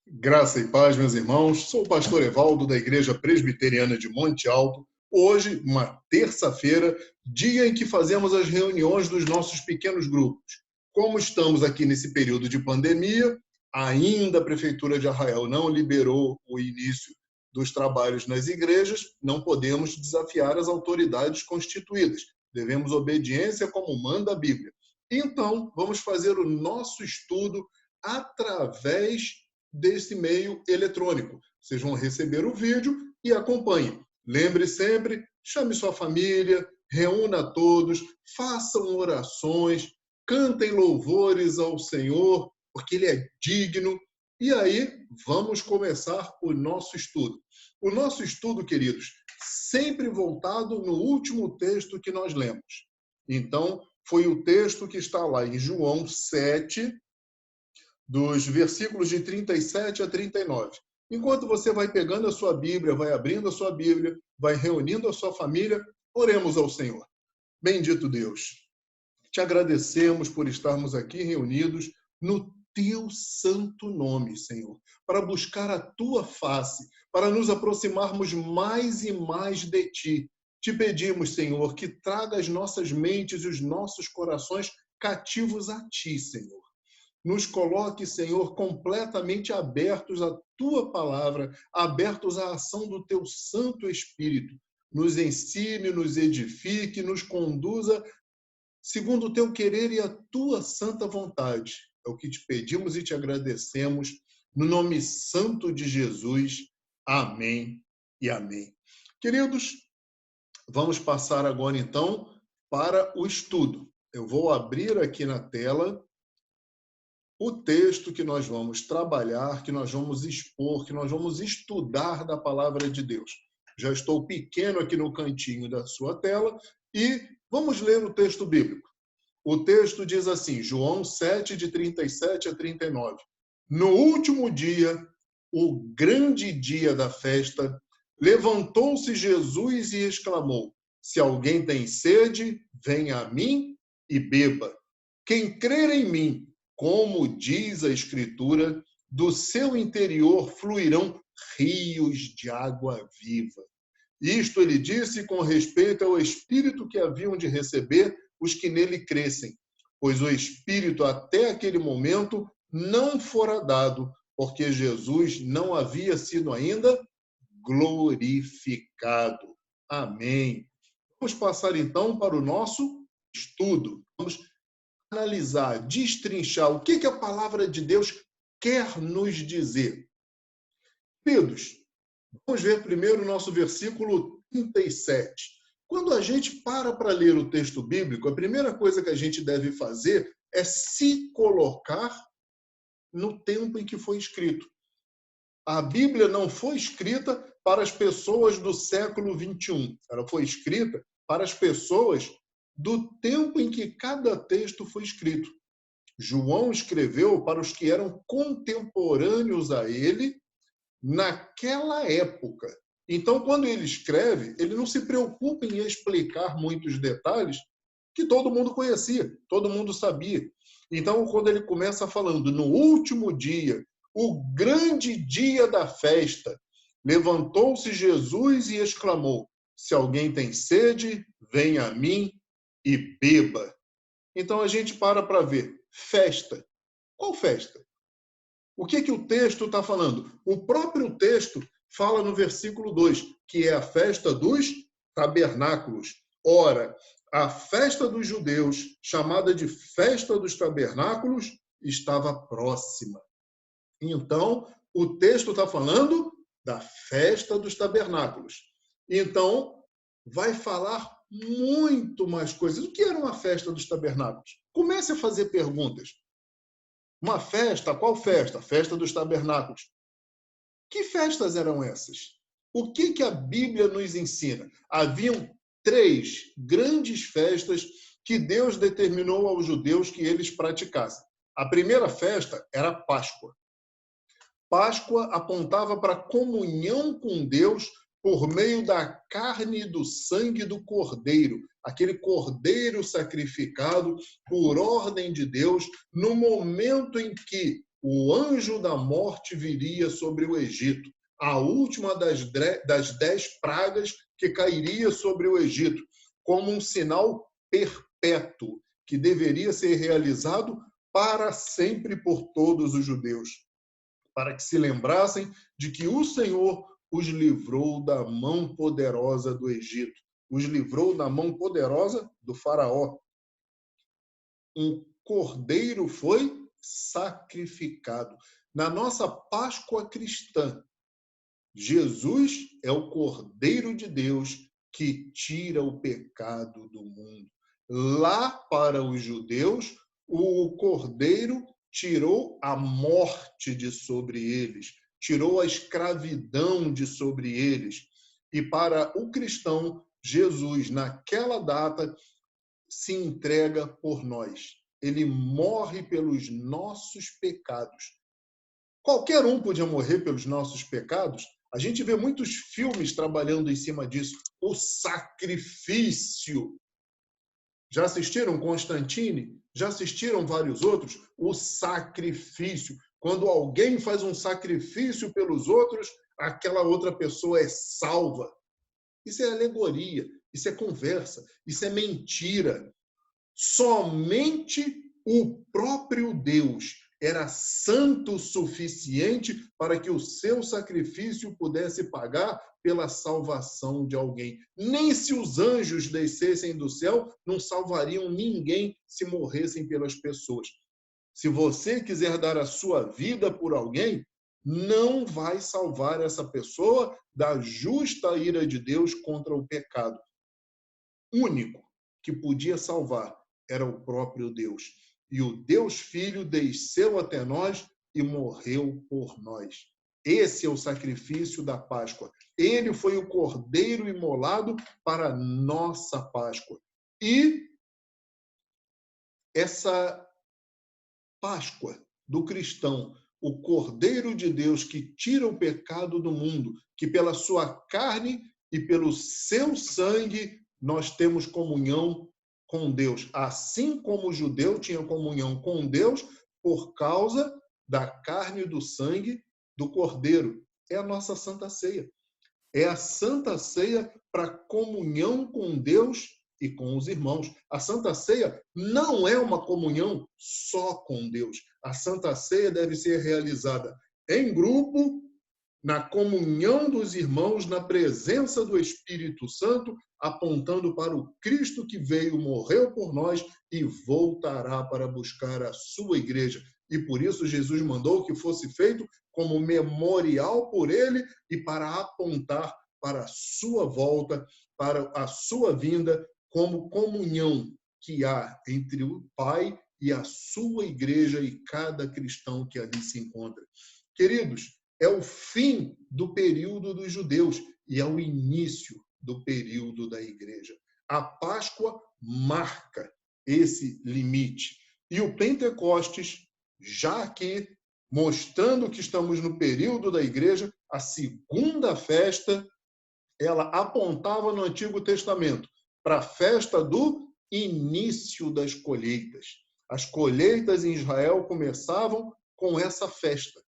Graça e paz, meus irmãos. Sou o pastor Evaldo, da Igreja Presbiteriana de Monte Alto. Hoje, uma terça-feira, dia em que fazemos as reuniões dos nossos pequenos grupos. Como estamos aqui nesse período de pandemia, ainda a Prefeitura de Arraial não liberou o início dos trabalhos nas igrejas, não podemos desafiar as autoridades constituídas. Devemos obediência como manda a Bíblia. Então, vamos fazer o nosso estudo através desse meio eletrônico. Vocês vão receber o vídeo e acompanhem. Lembre sempre, chame sua família, reúna todos, façam orações, cantem louvores ao Senhor, porque Ele é digno. E aí, vamos começar o nosso estudo. O nosso estudo, queridos, sempre voltado no último texto que nós lemos. Então, foi o texto que está lá em João 7, dos versículos de 37 a 39. Enquanto você vai pegando a sua Bíblia, vai abrindo a sua Bíblia, vai reunindo a sua família, oremos ao Senhor. Bendito Deus, te agradecemos por estarmos aqui reunidos no teu santo nome, Senhor, para buscar a tua face, para nos aproximarmos mais e mais de ti. Te pedimos, Senhor, que traga as nossas mentes e os nossos corações cativos a ti, Senhor. Nos coloque, Senhor, completamente abertos à Tua palavra, abertos à ação do Teu Santo Espírito. Nos ensine, nos edifique, nos conduza segundo o Teu querer e a Tua santa vontade. É o que te pedimos e te agradecemos, no nome santo de Jesus. Amém e amém. Queridos, vamos passar agora, então, para o estudo. Eu vou abrir aqui na tela o texto que nós vamos trabalhar, que nós vamos expor, que nós vamos estudar da palavra de Deus. Já estou pequeno aqui no cantinho da sua tela e vamos ler o texto bíblico. O texto diz assim, João 7, de 37 a 39. No último dia, o grande dia da festa, levantou-se Jesus e exclamou: se alguém tem sede, venha a mim e beba. Quem crer em mim, como diz a Escritura, do seu interior fluirão rios de água viva. Isto ele disse com respeito ao Espírito que haviam de receber os que nele crescem, pois o Espírito até aquele momento não fora dado, porque Jesus não havia sido ainda glorificado. Amém. Vamos passar então para o nosso estudo. Vamos analisar, destrinchar o que a palavra de Deus quer nos dizer. Queridos, vamos ver primeiro o nosso versículo 37. Quando a gente para ler o texto bíblico, a primeira coisa que a gente deve fazer é se colocar no tempo em que foi escrito. A Bíblia não foi escrita para as pessoas do século 21. Ela foi escrita para as pessoas do tempo em que cada texto foi escrito. João escreveu para os que eram contemporâneos a ele naquela época. Então, quando ele escreve, ele não se preocupa em explicar muitos detalhes que todo mundo conhecia, todo mundo sabia. Então, quando ele começa falando no último dia, o grande dia da festa, levantou-se Jesus e exclamou: se alguém tem sede, venha a mim e beba. Então a gente para ver. Festa. Qual festa? O que o texto está falando? O próprio texto fala no versículo 2, que é a festa dos tabernáculos. Ora, a festa dos judeus, chamada de festa dos tabernáculos, estava próxima. Então, o texto está falando da festa dos tabernáculos. Então, vai falar muito mais coisas. O que era uma festa dos tabernáculos? Comece a fazer perguntas. Uma festa? Qual festa? Festa dos tabernáculos. Que festas eram essas? O que a Bíblia nos ensina? Haviam 3 grandes festas que Deus determinou aos judeus que eles praticassem. A primeira festa era a Páscoa. Páscoa apontava para a comunhão com Deus por meio da carne e do sangue do cordeiro, aquele cordeiro sacrificado por ordem de Deus no momento em que o anjo da morte viria sobre o Egito, a última das 10 pragas que cairia sobre o Egito, como um sinal perpétuo, que deveria ser realizado para sempre por todos os judeus, para que se lembrassem de que o Senhor os livrou da mão poderosa do Egito, os livrou da mão poderosa do faraó. Um cordeiro foi sacrificado. Na nossa Páscoa cristã, Jesus é o Cordeiro de Deus que tira o pecado do mundo. Lá para os judeus, o Cordeiro tirou a morte de sobre eles, tirou a escravidão de sobre eles. E para o cristão, Jesus, naquela data, se entrega por nós. Ele morre pelos nossos pecados. Qualquer um podia morrer pelos nossos pecados. A gente vê muitos filmes trabalhando em cima disso. O sacrifício. Já assistiram Constantine? Já assistiram vários outros? O sacrifício. Quando alguém faz um sacrifício pelos outros, aquela outra pessoa é salva. Isso é alegoria, isso é conversa, isso é mentira. Somente o próprio Deus era santo o suficiente para que o seu sacrifício pudesse pagar pela salvação de alguém. Nem se os anjos descessem do céu, não salvariam ninguém se morressem pelas pessoas. Se você quiser dar a sua vida por alguém, não vai salvar essa pessoa da justa ira de Deus contra o pecado. O único que podia salvar era o próprio Deus. E o Deus Filho desceu até nós e morreu por nós. Esse é o sacrifício da Páscoa. Ele foi o cordeiro imolado para a nossa Páscoa. E essa Páscoa do cristão, o Cordeiro de Deus que tira o pecado do mundo, que pela sua carne e pelo seu sangue nós temos comunhão com Deus, assim como o judeu tinha comunhão com Deus por causa da carne e do sangue do Cordeiro. É a nossa Santa Ceia. É a Santa Ceia para comunhão com Deus e com os irmãos. A Santa Ceia não é uma comunhão só com Deus. A Santa Ceia deve ser realizada em grupo, na comunhão dos irmãos, na presença do Espírito Santo, apontando para o Cristo que veio, morreu por nós e voltará para buscar a sua igreja. E por isso Jesus mandou que fosse feito como memorial por ele e para apontar para a sua volta, para a sua vinda, como comunhão que há entre o Pai e a sua igreja e cada cristão que ali se encontra. Queridos, é o fim do período dos judeus e é o início do período da igreja. A Páscoa marca esse limite. E o Pentecostes, já aqui, mostrando que estamos no período da igreja, a segunda festa, ela apontava no Antigo Testamento para a festa do início das colheitas. As colheitas em Israel começavam com essa festa.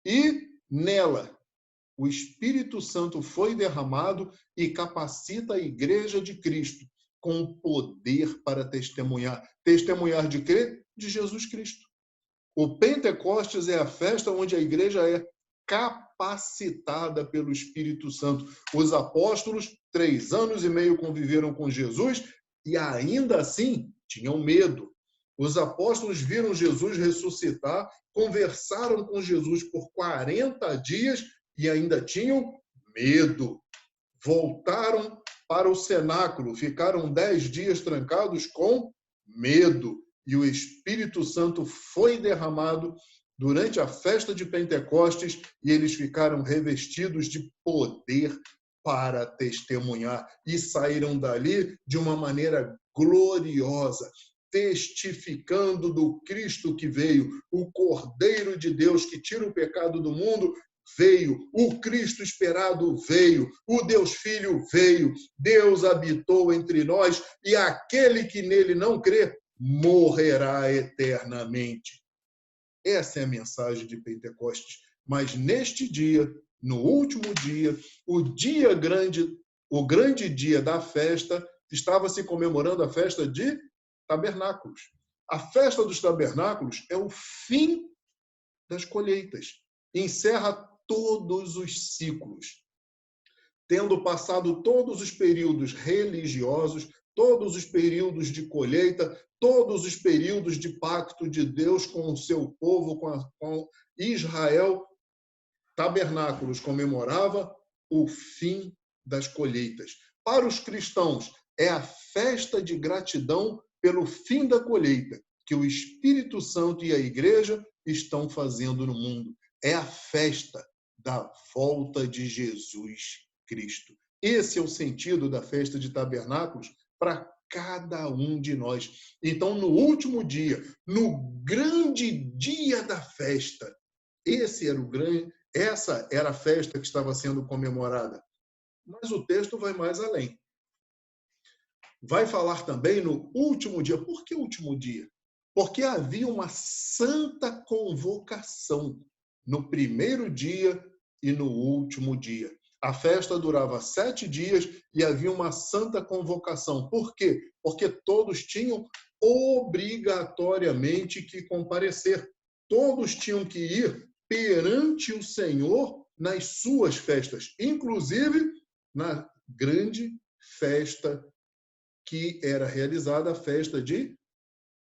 E nela, o Espírito Santo foi derramado e capacita a igreja de Cristo com poder para testemunhar. Testemunhar de quê? De Jesus Cristo. O Pentecostes é a festa onde a igreja é capacitada pelo Espírito Santo. Os apóstolos, 3 anos e meio conviveram com Jesus e ainda assim tinham medo. Os apóstolos viram Jesus ressuscitar, conversaram com Jesus por 40 dias e ainda tinham medo. Voltaram para o cenáculo, ficaram 10 dias trancados com medo. E o Espírito Santo foi derramado durante a festa de Pentecostes e eles ficaram revestidos de poder para testemunhar e saíram dali de uma maneira gloriosa, testificando do Cristo que veio, o Cordeiro de Deus que tira o pecado do mundo, veio, o Cristo esperado veio, o Deus Filho veio, Deus habitou entre nós e aquele que nele não crê morrerá eternamente. Essa é a mensagem de Pentecostes. Mas neste dia, no último dia, o grande dia da festa, estava se comemorando a festa de tabernáculos. A festa dos tabernáculos é o fim das colheitas. Encerra todos os ciclos. Tendo passado todos os períodos religiosos, todos os períodos de colheita, todos os períodos de pacto de Deus com o seu povo, com Israel, Tabernáculos comemorava o fim das colheitas. Para os cristãos, é a festa de gratidão pelo fim da colheita que o Espírito Santo e a Igreja estão fazendo no mundo. É a festa da volta de Jesus Cristo. Esse é o sentido da festa de tabernáculos para cada um de nós. Então, no último dia, no grande dia da festa, essa era a festa que estava sendo comemorada. Mas o texto vai mais além. Vai falar também no último dia. Por que último dia? Porque havia uma santa convocação no primeiro dia e no último dia. A festa durava 7 dias e havia uma santa convocação. Por quê? Porque todos tinham obrigatoriamente que comparecer. Todos tinham que ir perante o Senhor nas suas festas, inclusive na grande festa que era realizada, a festa de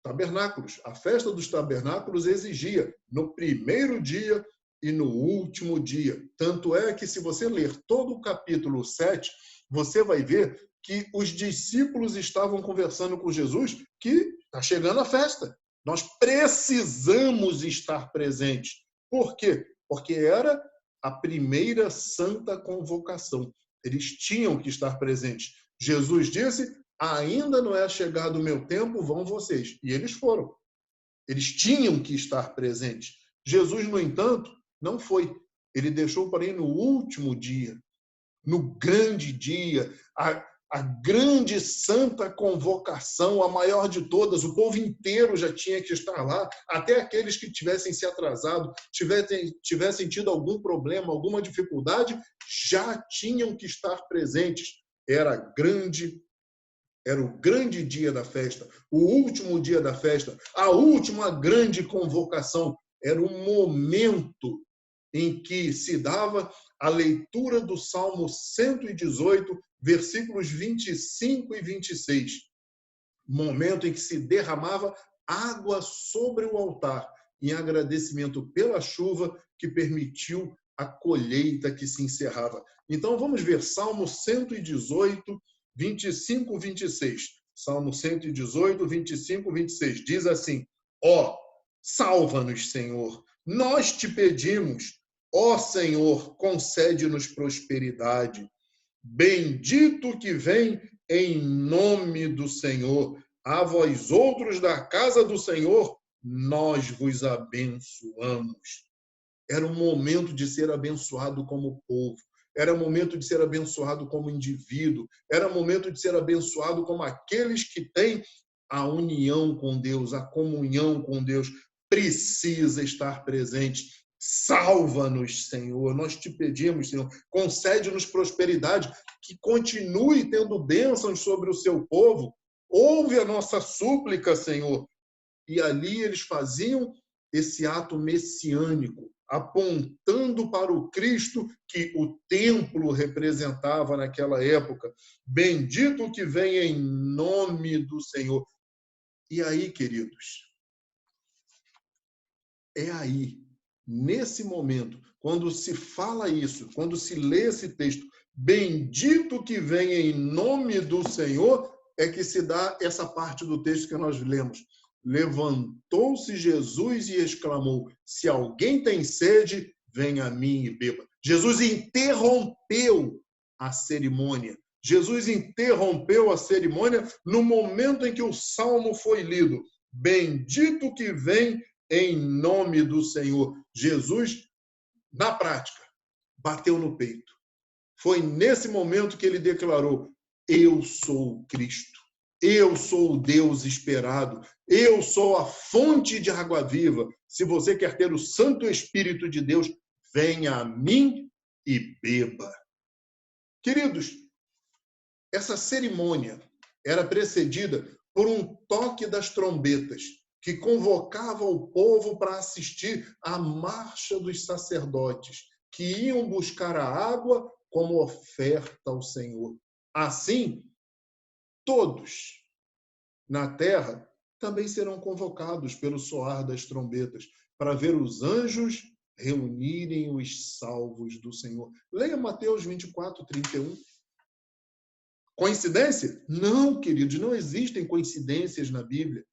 tabernáculos. A festa dos tabernáculos exigia no primeiro dia e no último dia. Tanto é que, se você ler todo o capítulo 7, você vai ver que os discípulos estavam conversando com Jesus que está chegando a festa. Nós precisamos estar presentes. Por quê? Porque era a primeira santa convocação. Eles tinham que estar presentes. Jesus disse: ainda não é chegado o meu tempo, vão vocês. E eles foram. Eles tinham que estar presentes. Jesus, no entanto, não foi. Ele deixou para ir no último dia, no grande dia, a grande santa convocação, a maior de todas. O povo inteiro já tinha que estar lá, até aqueles que tivessem se atrasado, tivessem tido algum problema, alguma dificuldade, já tinham que estar presentes. Era o grande dia da festa, o último dia da festa, a última grande convocação. Era o momento em que se dava a leitura do Salmo 118, versículos 25 e 26. Momento em que se derramava água sobre o altar, em agradecimento pela chuva que permitiu a colheita que se encerrava. Então, vamos ver Salmo 118, 25, 26. Salmo 118, 25, 26. Diz assim: ó, salva-nos, Senhor. Nós te pedimos, ó Senhor, concede-nos prosperidade. Bendito que vem em nome do Senhor. A vós outros da casa do Senhor, nós vos abençoamos. Era um momento de ser abençoado como povo. Era momento de ser abençoado como indivíduo. Era momento de ser abençoado como aqueles que têm a união com Deus, a comunhão com Deus. Precisa estar presente. Salva-nos, Senhor. Nós te pedimos, Senhor. Concede-nos prosperidade, que continue tendo bênçãos sobre o seu povo. Ouve a nossa súplica, Senhor. E ali eles faziam esse ato messiânico, apontando para o Cristo que o templo representava naquela época. Bendito que vem em nome do Senhor. E aí, queridos, é aí, nesse momento, quando se fala isso, quando se lê esse texto, bendito que vem em nome do Senhor, é que se dá essa parte do texto que nós lemos. Levantou-se Jesus e exclamou: se alguém tem sede, venha a mim e beba. Jesus interrompeu a cerimônia. Jesus interrompeu a cerimônia no momento em que o salmo foi lido. Bendito que vem em nome do Senhor. Jesus, na prática, bateu no peito. Foi nesse momento que ele declarou: eu sou o Cristo. Eu sou o Deus esperado. Eu sou a fonte de água viva. Se você quer ter o Santo Espírito de Deus, venha a mim e beba. Queridos, essa cerimônia era precedida por um toque das trombetas, que convocava o povo para assistir à marcha dos sacerdotes, que iam buscar a água como oferta ao Senhor. Assim, todos na terra também serão convocados pelo soar das trombetas, para ver os anjos reunirem os salvos do Senhor. Leia Mateus 24, 31. Coincidência? Não, queridos, não existem coincidências na Bíblia.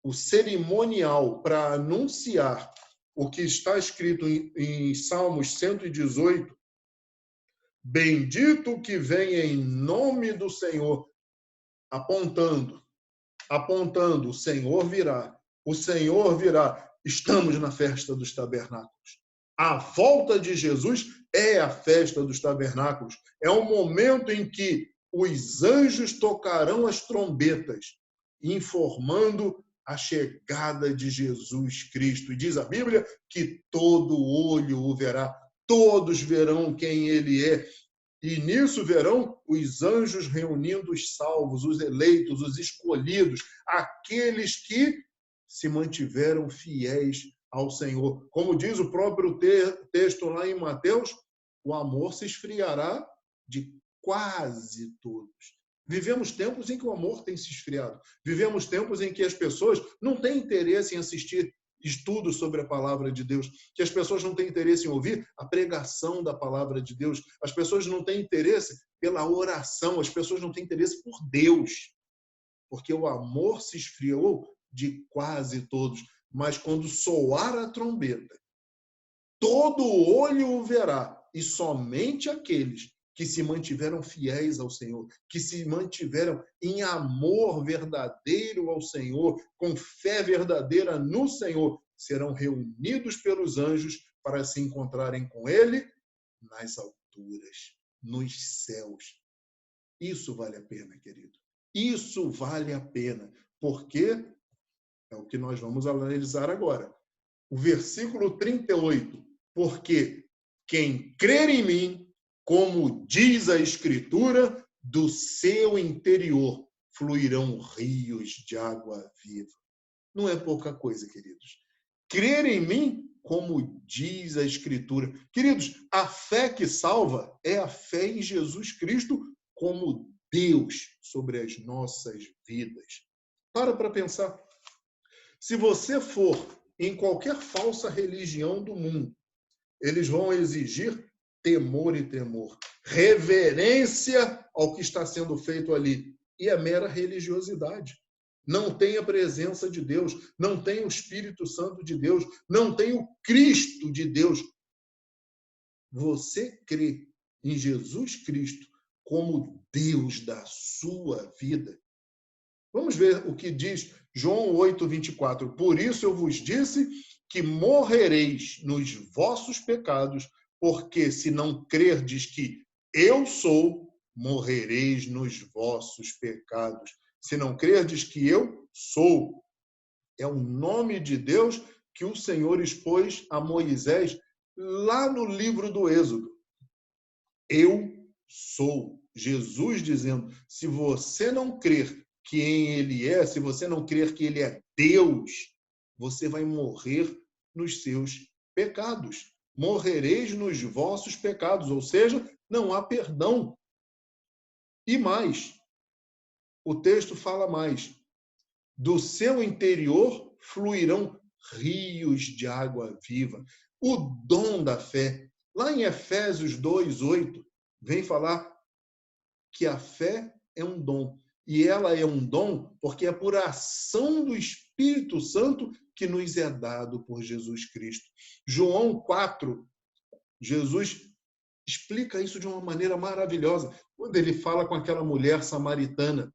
O cerimonial para anunciar o que está escrito em Salmos 118, bendito que vem em nome do Senhor, apontando, o Senhor virá, estamos na festa dos tabernáculos. A volta de Jesus é a festa dos tabernáculos, é o momento em que os anjos tocarão as trombetas, informando a chegada de Jesus Cristo. E diz a Bíblia que todo olho o verá, todos verão quem ele é. E nisso verão os anjos reunindo os salvos, os eleitos, os escolhidos, aqueles que se mantiveram fiéis ao Senhor. Como diz o próprio texto lá em Mateus, o amor se esfriará de quase todos. Vivemos tempos em que o amor tem se esfriado. Vivemos tempos em que as pessoas não têm interesse em assistir estudos sobre a palavra de Deus, que as pessoas não têm interesse em ouvir a pregação da palavra de Deus, as pessoas não têm interesse pela oração, as pessoas não têm interesse por Deus, porque o amor se esfriou de quase todos. Mas quando soar a trombeta, todo olho o verá, e somente aqueles que se mantiveram fiéis ao Senhor, que se mantiveram em amor verdadeiro ao Senhor, com fé verdadeira no Senhor, serão reunidos pelos anjos para se encontrarem com Ele nas alturas, nos céus. Isso vale a pena, querido. Isso vale a pena, porque é o que nós vamos analisar agora. O versículo 38, porque quem crer em mim, como diz a Escritura, do seu interior fluirão rios de água viva. Não é pouca coisa, queridos. Crer em mim, como diz a Escritura. Queridos, a fé que salva é a fé em Jesus Cristo como Deus sobre as nossas vidas. Para pensar. Se você for em qualquer falsa religião do mundo, eles vão exigir temor e tremor, reverência ao que está sendo feito ali. E é mera religiosidade. Não tem a presença de Deus, não tem o Espírito Santo de Deus, não tem o Cristo de Deus. Você crê em Jesus Cristo como Deus da sua vida? Vamos ver o que diz João 8:24. Por isso eu vos disse que morrereis nos vossos pecados, porque se não crerdes que eu sou, morrereis nos vossos pecados. Se não crerdes que eu sou, é o nome de Deus que o Senhor expôs a Moisés lá no livro do Êxodo. Eu sou. Jesus dizendo, se você não crer quem ele é, se você não crer que ele é Deus, você vai morrer nos seus pecados. Morrereis nos vossos pecados, ou seja, não há perdão. E mais, o texto fala mais. Do seu interior fluirão rios de água viva. O dom da fé. Lá em Efésios 2:8, vem falar que a fé é um dom. E ela é um dom porque é por ação do Espírito Santo que nos é dado por Jesus Cristo. João 4, Jesus explica isso de uma maneira maravilhosa, quando ele fala com aquela mulher samaritana.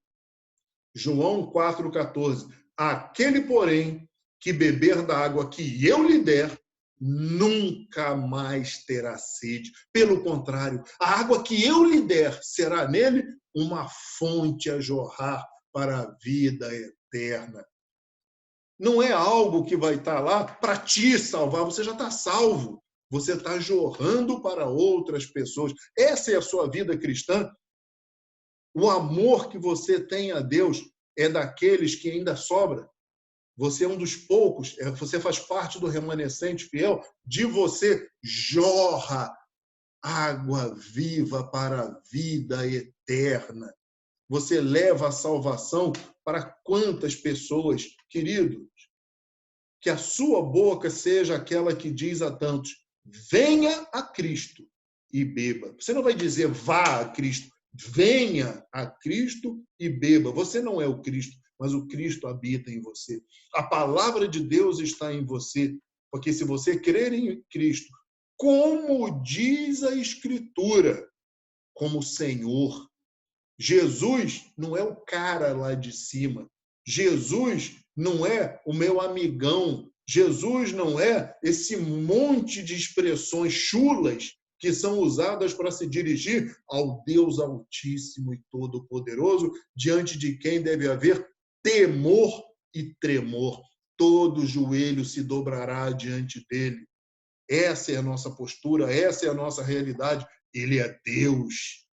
João 4,14. Aquele, porém, que beber da água que eu lhe der, nunca mais terá sede. Pelo contrário, a água que eu lhe der será nele uma fonte a jorrar para a vida eterna. Não é algo que vai estar lá para te salvar, você já está salvo. Você está jorrando para outras pessoas. Essa é a sua vida cristã. O amor que você tem a Deus é daqueles que ainda sobra. Você é um dos poucos, você faz parte do remanescente fiel, de você jorra água viva para a vida eterna. Você leva a salvação para quantas pessoas, queridos? Que a sua boca seja aquela que diz a tantos: venha a Cristo e beba. Você não vai dizer vá a Cristo, venha a Cristo e beba. Você não é o Cristo, mas o Cristo habita em você. A palavra de Deus está em você, porque se você crer em Cristo, como diz a Escritura, como Senhor, Jesus não é o cara lá de cima. Jesus não é o meu amigão. Jesus não é esse monte de expressões chulas que são usadas para se dirigir ao Deus Altíssimo e Todo-Poderoso, diante de quem deve haver temor e tremor. Todo joelho se dobrará diante dele. Essa é a nossa postura, essa é a nossa realidade. Ele é Deus.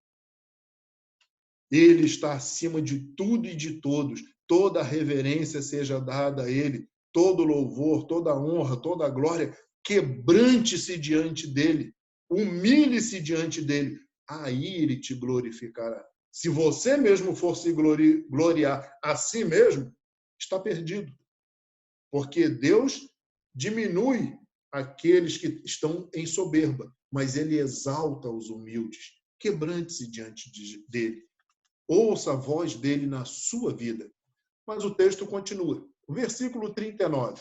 Ele está acima de tudo e de todos. Toda a reverência seja dada a ele, todo louvor, toda honra, toda glória. Quebrante-se diante dele, humilhe-se diante dele. Aí ele te glorificará. Se você mesmo for se gloriar a si mesmo, está perdido. Porque Deus diminui aqueles que estão em soberba, mas ele exalta os humildes. Quebrante-se diante dele. Ouça a voz dele na sua vida. Mas o texto continua. O versículo 39.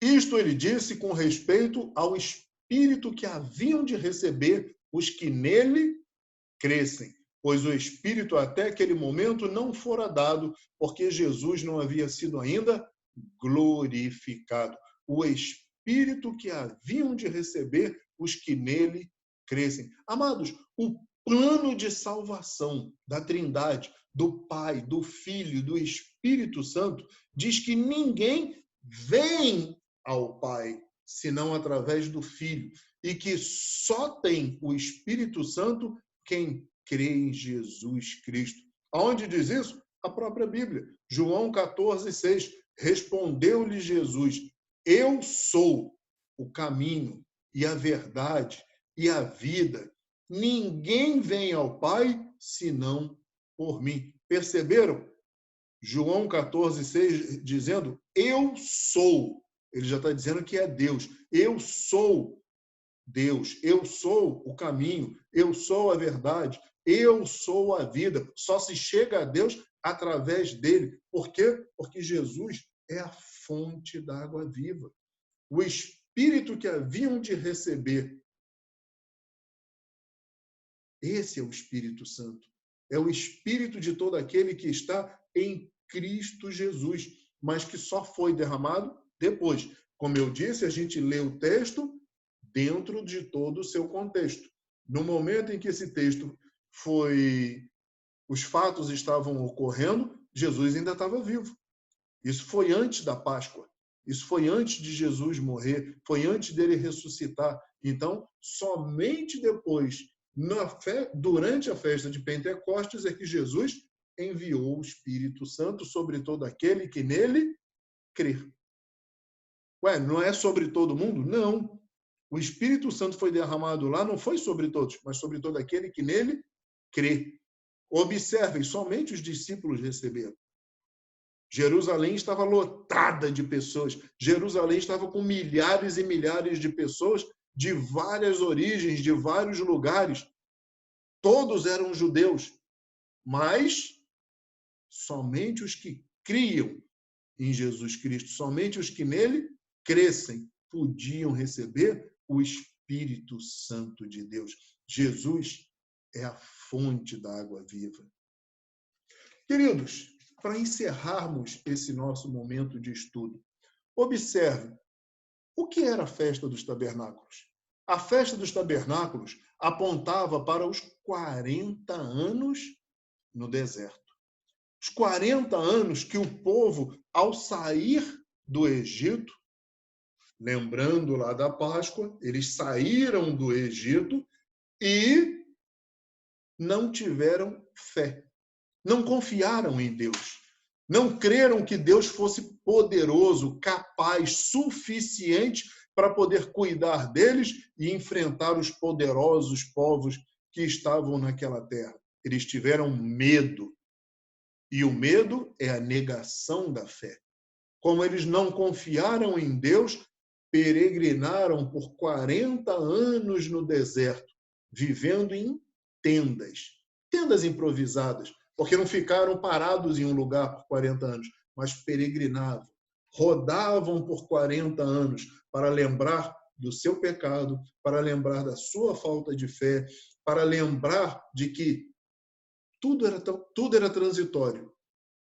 Isto ele disse com respeito ao Espírito que haviam de receber os que nele crescem, pois o Espírito até aquele momento não fora dado, porque Jesus não havia sido ainda glorificado. O Espírito que haviam de receber os que nele crescem. Amados, o plano de salvação da Trindade, do Pai, do Filho e do Espírito Santo, diz que ninguém vem ao Pai senão através do Filho, e que só tem o Espírito Santo quem crê em Jesus Cristo. Aonde diz isso? A própria Bíblia. João 14:6. Respondeu-lhe Jesus: eu sou o caminho e a verdade e a vida. Ninguém vem ao Pai senão por mim. Perceberam? João 14:6 dizendo: eu sou. Ele já está dizendo que é Deus. Eu sou Deus. Eu sou o caminho. Eu sou a verdade. Eu sou a vida. Só se chega a Deus através dele. Por quê? Porque Jesus é a fonte da água viva. O Espírito que haviam de receber. Esse é o Espírito Santo. É o Espírito de todo aquele que está em Cristo Jesus, mas que só foi derramado depois. Como eu disse, a gente lê o texto dentro de todo o seu contexto. No momento em que esse texto os fatos estavam ocorrendo, Jesus ainda estava vivo. Isso foi antes da Páscoa. Isso foi antes de Jesus morrer, foi antes dele ressuscitar. Então, somente depois, durante a festa de Pentecostes, é que Jesus enviou o Espírito Santo sobre todo aquele que nele crê. Ué, não é sobre todo mundo? Não. O Espírito Santo foi derramado lá, não foi sobre todos, mas sobre todo aquele que nele crê. Observem, somente os discípulos receberam. Jerusalém estava lotada de pessoas. Jerusalém estava com milhares e milhares de pessoas de várias origens, de vários lugares. Todos eram judeus, mas somente os que criam em Jesus Cristo, somente os que nele crescem, podiam receber o Espírito Santo de Deus. Jesus é a fonte da água viva. Queridos, para encerrarmos esse nosso momento de estudo, observe o que era a festa dos tabernáculos. A festa dos tabernáculos apontava para os 40 anos no deserto. Os 40 anos que o povo, ao sair do Egito, lembrando lá da Páscoa, eles saíram do Egito e não tiveram fé. Não confiaram em Deus. Não creram que Deus fosse poderoso, capaz, suficiente para poder cuidar deles e enfrentar os poderosos povos que estavam naquela terra. Eles tiveram medo. E o medo é a negação da fé. Como eles não confiaram em Deus, peregrinaram por 40 anos no deserto, vivendo em tendas, tendas improvisadas, porque não ficaram parados em um lugar por 40 anos, mas peregrinavam, rodavam por 40 anos para lembrar do seu pecado, para lembrar da sua falta de fé, para lembrar de que tudo era transitório,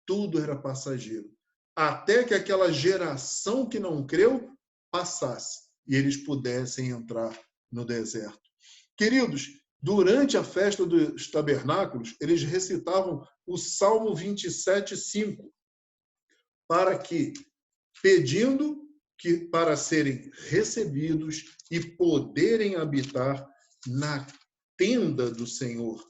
tudo era passageiro, até que aquela geração que não creu passasse e eles pudessem entrar no deserto. Queridos, durante a festa dos tabernáculos, eles recitavam o Salmo 27:5, para que, pedindo que para serem recebidos e poderem habitar na tenda do Senhor,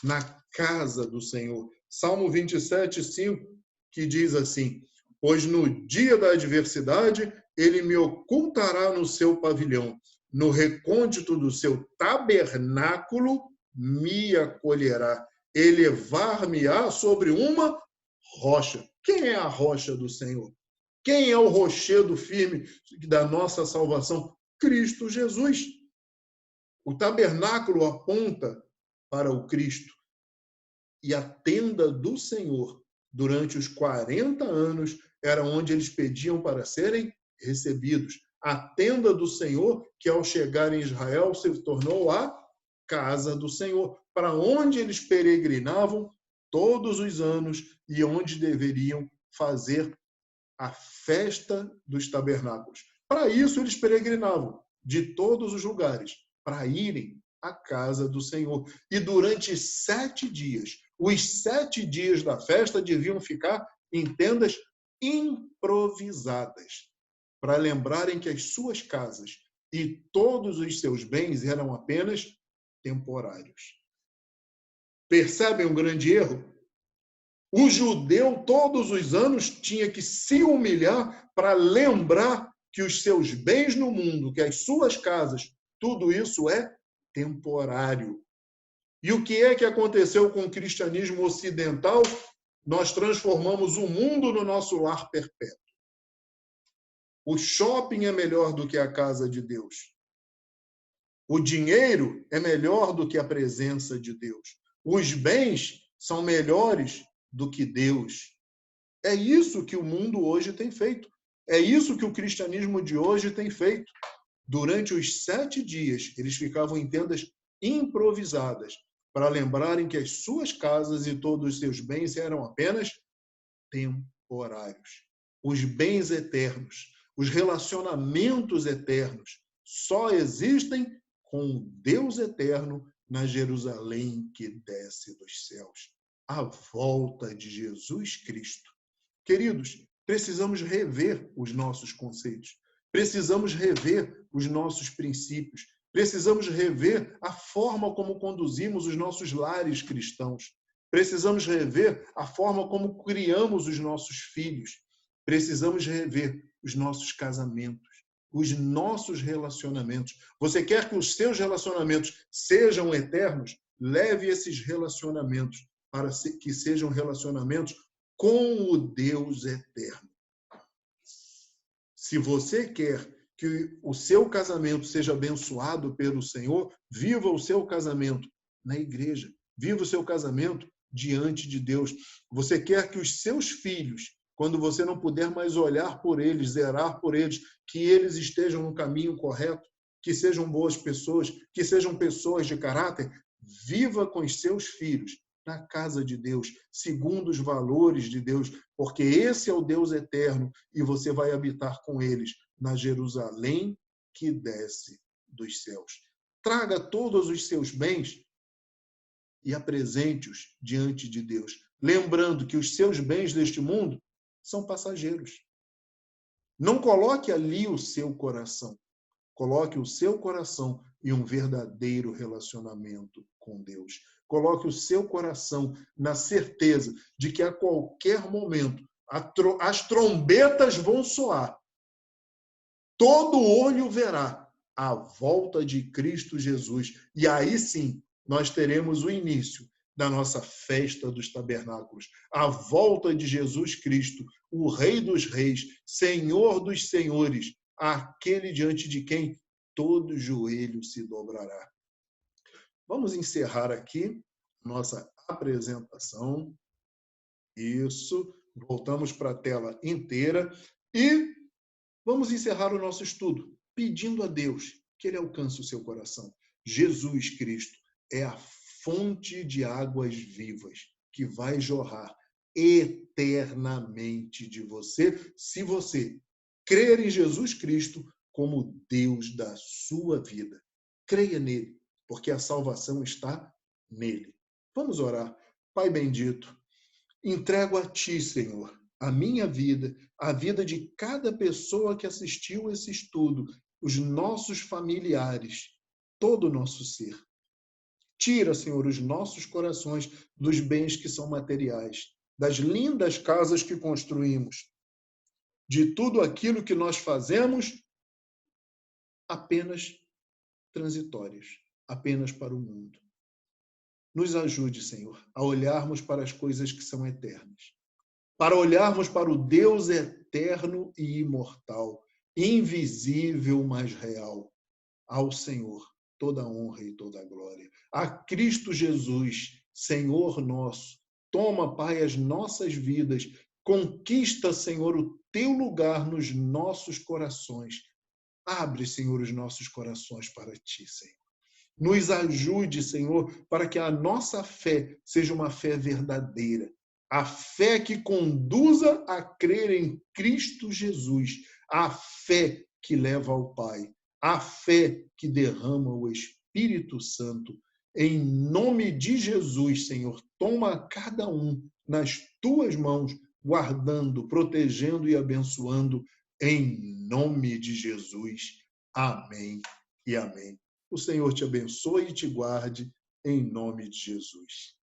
na casa do Senhor. Salmo 27:5, que diz assim: pois no dia da adversidade ele me ocultará no seu pavilhão, no recôndito do seu tabernáculo me acolherá, elevar-me-á sobre uma rocha. Quem é a rocha do Senhor? Quem é o rochedo firme da nossa salvação? Cristo Jesus. O tabernáculo aponta para o Cristo. E a tenda do Senhor, durante os 40 anos, era onde eles pediam para serem recebidos. A tenda do Senhor, que ao chegar em Israel se tornou a casa do Senhor, para onde eles peregrinavam todos os anos e onde deveriam fazer a festa dos tabernáculos. Para isso, eles peregrinavam de todos os lugares, para irem à casa do Senhor. E durante 7 dias, os 7 dias da festa deviam ficar em tendas improvisadas, para lembrarem que as suas casas e todos os seus bens eram apenas temporários. Percebem um grande erro? O judeu, todos os anos, tinha que se humilhar para lembrar que os seus bens no mundo, que as suas casas, tudo isso é temporário. E o que é que aconteceu com o cristianismo ocidental? Nós transformamos o mundo no nosso lar perpétuo. O shopping é melhor do que a casa de Deus. O dinheiro é melhor do que a presença de Deus. Os bens são melhores do que Deus. É isso que o mundo hoje tem feito. É isso que o cristianismo de hoje tem feito. Durante os 7 dias, eles ficavam em tendas improvisadas para lembrarem que as suas casas e todos os seus bens eram apenas temporários. Os bens eternos, os relacionamentos eternos só existem com o Deus eterno na Jerusalém que desce dos céus. A volta de Jesus Cristo. Queridos, precisamos rever os nossos conceitos, precisamos rever os nossos princípios, precisamos rever a forma como conduzimos os nossos lares cristãos, precisamos rever a forma como criamos os nossos filhos, precisamos rever os nossos casamentos, os nossos relacionamentos. Você quer que os seus relacionamentos sejam eternos? Leve esses relacionamentos para que sejam relacionamentos com o Deus eterno. Se você quer que o seu casamento seja abençoado pelo Senhor, viva o seu casamento na igreja. Viva o seu casamento diante de Deus. Você quer que os seus filhos, quando você não puder mais olhar por eles, zerar por eles, que eles estejam no caminho correto, que sejam boas pessoas, que sejam pessoas de caráter, viva com os seus filhos na casa de Deus, segundo os valores de Deus, porque esse é o Deus eterno e você vai habitar com eles na Jerusalém que desce dos céus. Traga todos os seus bens e apresente-os diante de Deus. lembrando que os seus bens deste mundo são passageiros. Não coloque ali o seu coração. Coloque o seu coração em um verdadeiro relacionamento com Deus. Coloque o seu coração na certeza de que a qualquer momento as trombetas vão soar. Todo olho verá a volta de Cristo Jesus. E aí sim, nós teremos o início da nossa festa dos tabernáculos. A volta de Jesus Cristo, o Rei dos Reis, Senhor dos Senhores, aquele diante de quem todo joelho se dobrará. Vamos encerrar aqui nossa apresentação. Isso. Voltamos para a tela inteira e vamos encerrar o nosso estudo pedindo a Deus que Ele alcance o seu coração. Jesus Cristo é a fonte de águas vivas que vai jorrar eternamente de você, se você crer em Jesus Cristo como Deus da sua vida. Creia nele, porque a salvação está nele. Vamos orar. Pai bendito, entrego a Ti, Senhor, a minha vida, a vida de cada pessoa que assistiu esse estudo, os nossos familiares, todo o nosso ser. Tira, Senhor, os nossos corações dos bens que são materiais, das lindas casas que construímos, de tudo aquilo que nós fazemos apenas transitórias, apenas para o mundo. Nos ajude, Senhor, a olharmos para as coisas que são eternas, para olharmos para o Deus eterno e imortal, invisível, mas real. Ao Senhor toda a honra e toda a glória. A Cristo Jesus, Senhor nosso, toma, Pai, as nossas vidas, conquista, Senhor, o teu lugar nos nossos corações. Abre, Senhor, os nossos corações para Ti, Senhor. Nos ajude, Senhor, para que a nossa fé seja uma fé verdadeira. A fé que conduza a crer em Cristo Jesus. A fé que leva ao Pai. A fé que derrama o Espírito Santo. Em nome de Jesus, Senhor, toma cada um nas Tuas mãos, guardando, protegendo e abençoando. Em nome de Jesus. Amém e amém. O Senhor te abençoe e te guarde, em nome de Jesus.